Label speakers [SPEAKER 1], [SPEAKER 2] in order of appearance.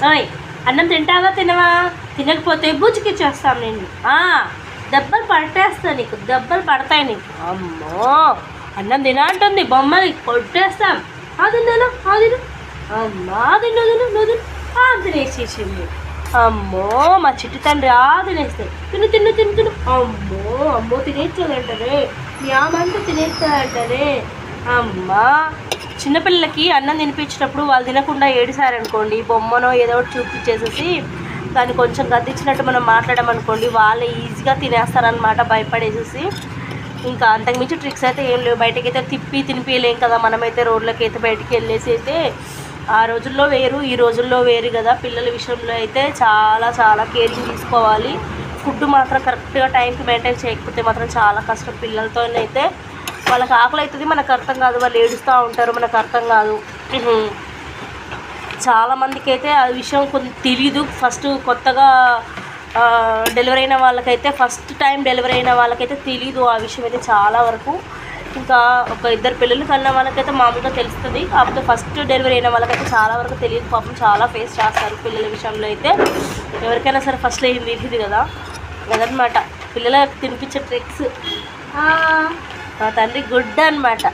[SPEAKER 1] ఓయ్ అన్నం తింటావా తినవా? తినకపోతే బుజ్జికిచ్చేస్తాను నేను. దెబ్బలు పట్టేస్తా నీకు, దెబ్బలు పడతాయి నీకు. అమ్మో అన్నం తిన అంటుంది, బొమ్మని కొట్టేస్తాం. అది తిను అది అమ్మా తిను తిను నువ్వు తినేసేసింది. అమ్మో మా చిట్టి తండ్రి తినేస్తాడు. తిను తిను తిను తిను. అమ్మో అమ్మో తినేస్తాడంటారే, మీ ఆమంతా తినేస్తాడంటారే. అమ్మా చిన్నపిల్లలకి అన్నం తినిపించినప్పుడు వాళ్ళు తినకుండా ఏడిసారనుకోండి, బొమ్మనో ఏదో ఒకటి చూపించేసేసి దాన్ని కొంచెం గద్దించినట్టు మనం మాట్లాడామనుకోండి, వాళ్ళు ఈజీగా తినేస్తారనమాట భయపడేసేసి. ఇంకా అంతకుమించి ట్రిక్స్ అయితే ఏం లేవు. బయటకైతే తిప్పి తినిపించలేం కదా మనమైతే, రోడ్లకి అయితే బయటికి వెళ్ళేసి అయితే. ఆ రోజుల్లో వేరు ఈ రోజుల్లో వేరు కదా. పిల్లల విషయంలో అయితే చాలా చాలా కేరింగ్ తీసుకోవాలి. ఫుడ్ మాత్రం కరెక్ట్గా టైంకి మెయింటైన్ చేయకపోతే మాత్రం చాలా కష్టం. పిల్లలతోనైతే వాళ్ళకి ఆకలి అవుతుంది, మనకు అర్థం కాదు, వాళ్ళు ఏడుస్తూ ఉంటారు, మనకు అర్థం కాదు. చాలామందికి అయితే ఆ విషయం కొంచెం తెలీదు. ఫస్ట్ కొత్తగా డెలివరీ అయిన వాళ్ళకైతే, ఫస్ట్ టైం డెలివరీ అయిన వాళ్ళకైతే తెలీదు ఆ విషయం అయితే చాలా వరకు. ఇంకా ఒక ఇద్దరు పిల్లలు కన్నా వాళ్ళకైతే మామూలుగా తెలుస్తుంది. కాకపోతే ఫస్ట్ డెలివరీ అయిన వాళ్ళకైతే చాలా వరకు తెలియదు. పాపం చాలా ఫేస్ చేస్తారు పిల్లల విషయంలో అయితే. ఎవరికైనా సరే ఫస్ట్లో ఏం తెలియదు కదా, అదనమాట పిల్లలకు తినిపించే ట్రిక్స్. మా తండ్రి గుడ్ అనమాట.